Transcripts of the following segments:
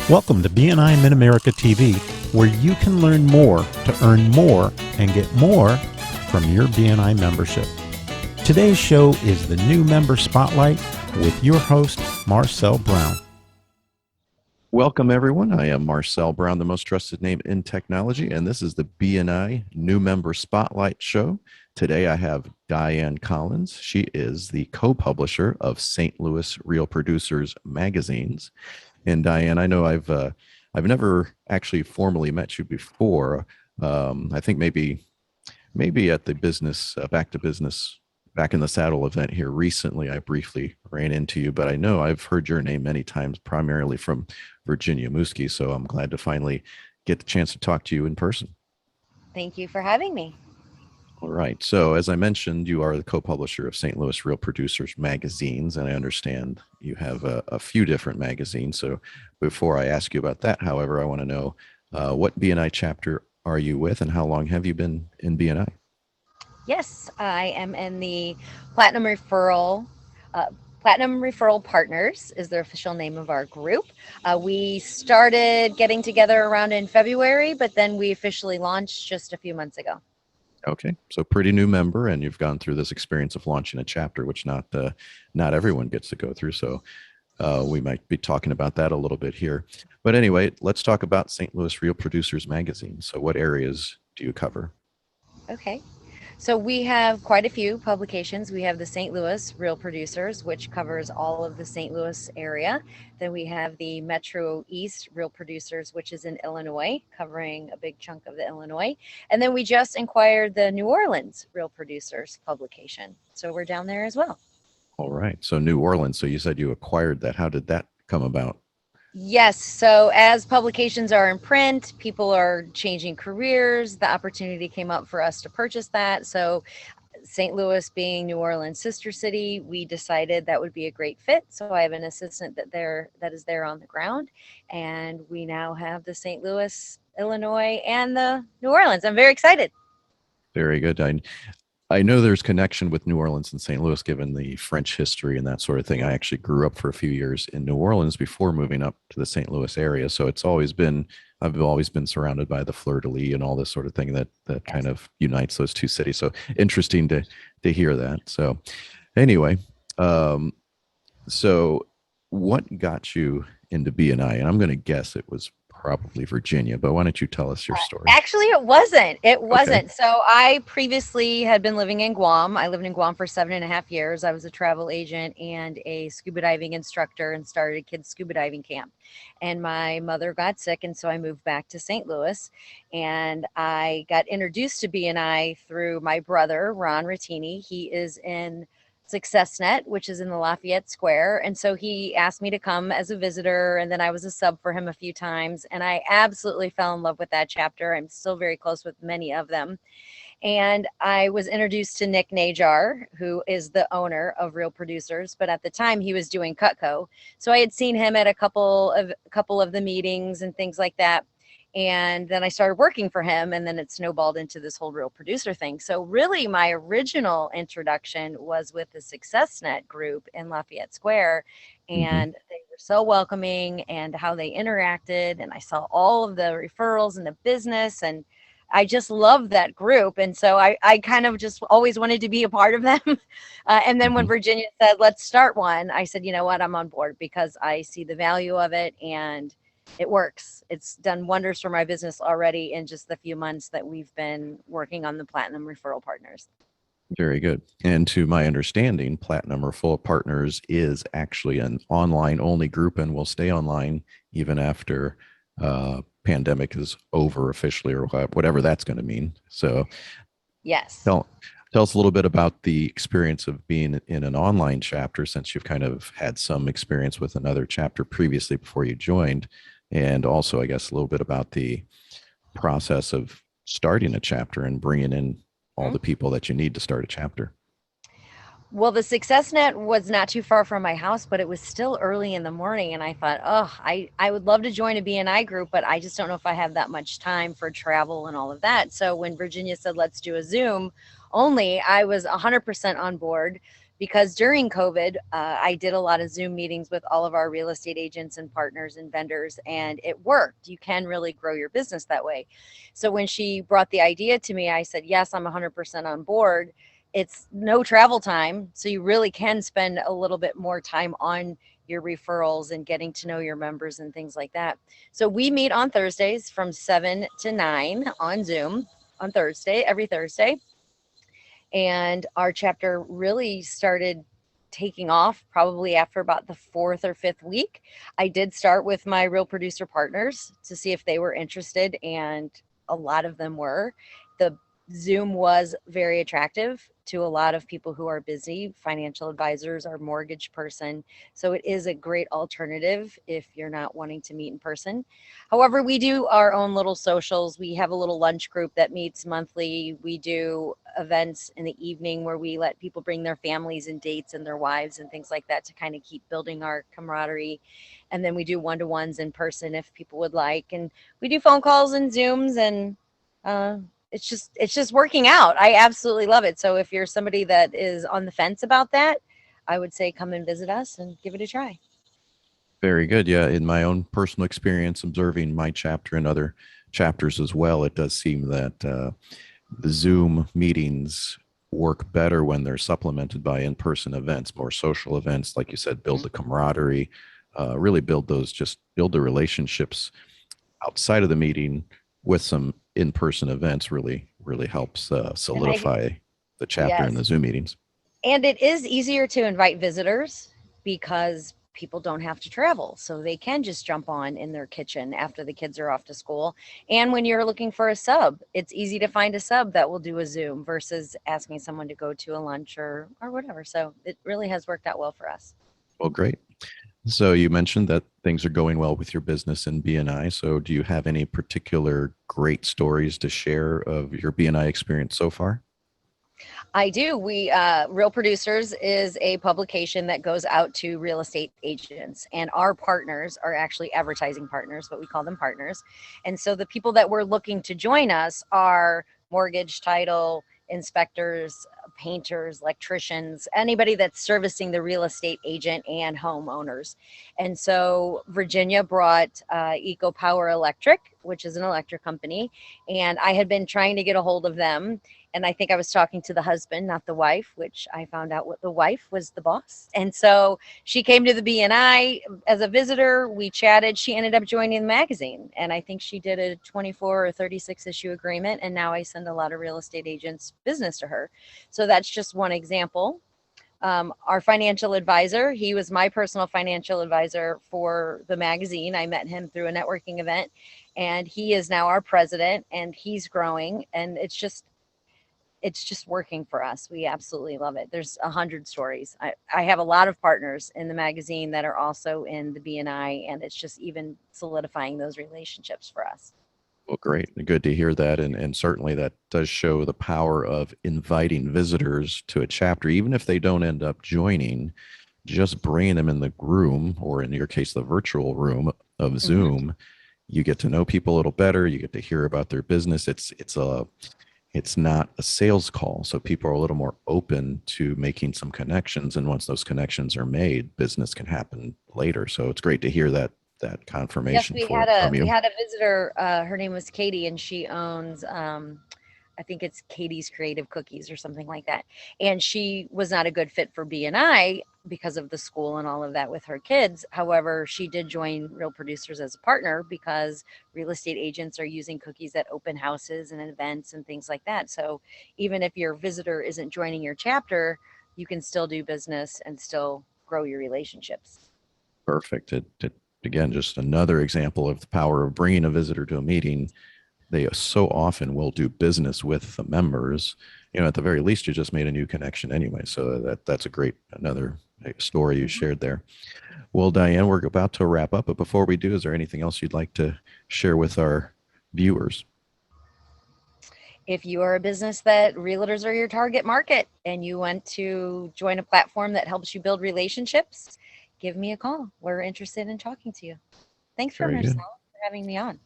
Welcome to BNI Mid America TV, where you can learn more to earn more and get more from your BNI membership. Today's show is the New Member Spotlight with your host, Marcel Brown. Welcome, everyone. I am Marcel Brown, the most trusted name in technology, and this is the BNI New Member Spotlight Show. Today, I have Dianne Collins. She is the co-publisher of St. Louis Real Producers magazines. And Dianne, I know I've never actually formally met you before. I think maybe at the business back in the saddle event here recently, I briefly ran into you, but I know I've heard your name many times, primarily from Virginia Muskie. So I'm glad to finally get the chance to talk to you in person. Thank you for having me. All right. So as I mentioned, you are the co-publisher of St. Louis Real Producers magazines, and I understand you have a few different magazines. So before I ask you about that, however, I want to know what BNI chapter are you with, and how long have you been in BNI? Yes, I am in the Platinum Referral. Platinum Referral Partners is the official name of our group. We started getting together around in February, but then we officially launched just a few months ago. Okay, so pretty new member, and you've gone through this experience of launching a chapter, which not everyone gets to go through. So we might be talking about that a little bit here. But anyway, let's talk about St. Louis Real Producers magazine. So what areas do you cover? Okay. So we have quite a few publications. We have the St. Louis Real Producers, which covers all of the St. Louis area. Then we have the Metro East Real Producers, which is in Illinois, covering a big chunk of the Illinois. And then we just acquired the New Orleans Real Producers publication. So we're down there as well. All right. So New Orleans. So you said you acquired that. How did that come about? Yes. So as publications are in print, people are changing careers. The opportunity came up for us to purchase that. So St. Louis being New Orleans' sister city, we decided that would be a great fit. So I have an assistant that is there on the ground, and we now have the St. Louis, Illinois, and the New Orleans. I'm very excited. Very good. I know there's connection with New Orleans and St. Louis, given the French history and that sort of thing. I actually grew up for a few years in New Orleans before moving up to the St. Louis area. So I've always been surrounded by the fleur-de-lis and all this sort of thing that kind of unites those two cities. So interesting to hear that. So anyway, so what got you into BNI? And I'm going to guess it was probably Virginia, but why don't you tell us your story? Actually, it wasn't. Okay. So I previously had been living in Guam. I lived in Guam for 7.5 years. I was a travel agent and a scuba diving instructor, and started a kids scuba diving camp. And my mother got sick, and so I moved back to St. Louis. And I got introduced to BNI through my brother, Ron Rattini. He is in SuccessNet, which is in the Lafayette Square. And so he asked me to come as a visitor, and then I was a sub for him a few times. And I absolutely fell in love with that chapter. I'm still very close with many of them. And I was introduced to Nick Najar, who is the owner of Real Producers, but at the time he was doing Cutco. So I had seen him at a couple of the meetings and things like that. And then I started working for him, and then it snowballed into this whole Real Producer thing. So really my original introduction was with the SuccessNet group in Lafayette Square, and they were so welcoming, and how they interacted, and I saw all of the referrals and the business, and I just loved that group. And so I kind of just always wanted to be a part of them. And then when Virginia said, let's start one, I said, you know what, I'm on board, because I see the value of it, and it works. It's done wonders for my business already in just the few months that we've been working on the Platinum Referral Partners. Very good. And to my understanding, Platinum Referral Partners is actually an online only group and will stay online even after pandemic is over officially, or whatever that's going to mean. So yes. Tell us a little bit about the experience of being in an online chapter, since you've kind of had some experience with another chapter previously before you joined. And also, I guess, a little bit about the process of starting a chapter and bringing in all the people that you need to start a chapter. Well, the SuccessNet was not too far from my house, but it was still early in the morning. And I thought, I would love to join a BNI group, but I just don't know if I have that much time for travel and all of that. So when Virginia said, let's do a Zoom only, I was 100% on board. because during COVID, I did a lot of Zoom meetings with all of our real estate agents and partners and vendors, and it worked. You can really grow your business that way. So when she brought the idea to me, I said, yes, I'm 100% on board. It's no travel time, so you really can spend a little bit more time on your referrals and getting to know your members and things like that. So we meet on Thursdays from 7 to 9 on Zoom on Thursday, every Thursday. And our chapter really started taking off probably after about the 4th or 5th week. I did start with my real producer partners to see if they were interested, and a lot of them were. The Zoom was very attractive to a lot of people who are busy, financial advisors or mortgage person. So it is a great alternative if you're not wanting to meet in person. However, we do our own little socials. We have a little lunch group that meets monthly. We do events in the evening where we let people bring their families and dates and their wives and things like that to kind of keep building our camaraderie. And then we do one-to-ones in person if people would like. And we do phone calls and Zooms, and it's just working out. I absolutely love it. So if you're somebody that is on the fence about that, I would say come and visit us and give it a try. Very good. Yeah. In my own personal experience, observing my chapter and other chapters as well, it does seem that the Zoom meetings work better when they're supplemented by in-person events, more social events, like you said, build the camaraderie, really build the relationships outside of the meeting with some in-person events. Really helps solidify the chapter in the Zoom meetings. And it is easier to invite visitors because people don't have to travel. So they can just jump on in their kitchen after the kids are off to school. And when you're looking for a sub, it's easy to find a sub that will do a Zoom versus asking someone to go to a lunch or whatever. So it really has worked out well for us. Well, great. So you mentioned that things are going well with your business in BNI. So do you have any particular great stories to share of your BNI experience so far? I do. We Real Producers is a publication that goes out to real estate agents, and our partners are actually advertising partners, but we call them partners. And so the people that we're looking to join us are mortgage, title, inspectors, painters, electricians, anybody that's servicing the real estate agent and homeowners. And so Virginia brought Eco Power Electric, which is an electric company, and I had been trying to get a hold of them. And I think I was talking to the husband, not the wife, which I found out what the wife was the boss. And so she came to the BNI as a visitor. We chatted. She ended up joining the magazine. And I think she did a 24 or 36 issue agreement. And now I send a lot of real estate agents business to her. So that's just one example. Our financial advisor, he was my personal financial advisor for the magazine. I met him through a networking event, and he is now our president, and he's growing. And it's just working for us. We absolutely love it. There's 100 stories. I have a lot of partners in the magazine that are also in the BNI, and it's just even solidifying those relationships for us. Well, great. Good to hear that. And certainly that does show the power of inviting visitors to a chapter, even if they don't end up joining, just bringing them in the room, or in your case, the virtual room of Zoom. You get to know people a little better. You get to hear about their business. It's not a sales call. So people are a little more open to making some connections. And once those connections are made, business can happen later. So it's great to hear that confirmation. Yes, we had a visitor. Her name was Katie, and she owns I think it's Katie's Creative Cookies or something like that. And she was not a good fit for BNI because of the school and all of that with her kids. However, she did join Real Producers as a partner because real estate agents are using cookies at open houses and events and things like that. So even if your visitor isn't joining your chapter, you can still do business and still grow your relationships. Perfect. Again, just another example of the power of bringing a visitor to a meeting. They so often will do business with the members. At the very least, you just made a new connection anyway. So that's a great, another story you shared there. Well, Dianne, we're about to wrap up, but before we do, is there anything else you'd like to share with our viewers? If you are a business that realtors are your target market and you want to join a platform that helps you build relationships, give me a call. We're interested in talking to you. Thanks for having me on.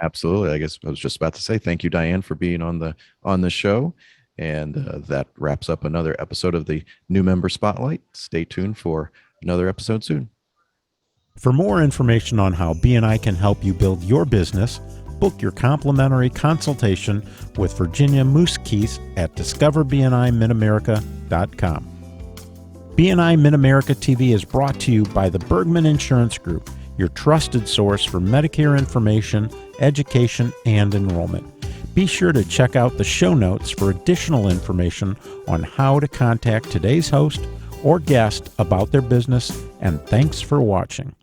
Absolutely. I guess I was just about to say thank you, Dianne, for being on the show. And that wraps up another episode of the New Member Spotlight. Stay tuned for another episode soon. For more information on how BNI can help you build your business, book your complimentary consultation with Virginia Moosekeith at discoverbnimidamerica.com. BNI Mid America TV is brought to you by the Bergman Insurance Group, your trusted source for Medicare information, education, and enrollment. Be sure to check out the show notes for additional information on how to contact today's host or guest about their business, and thanks for watching.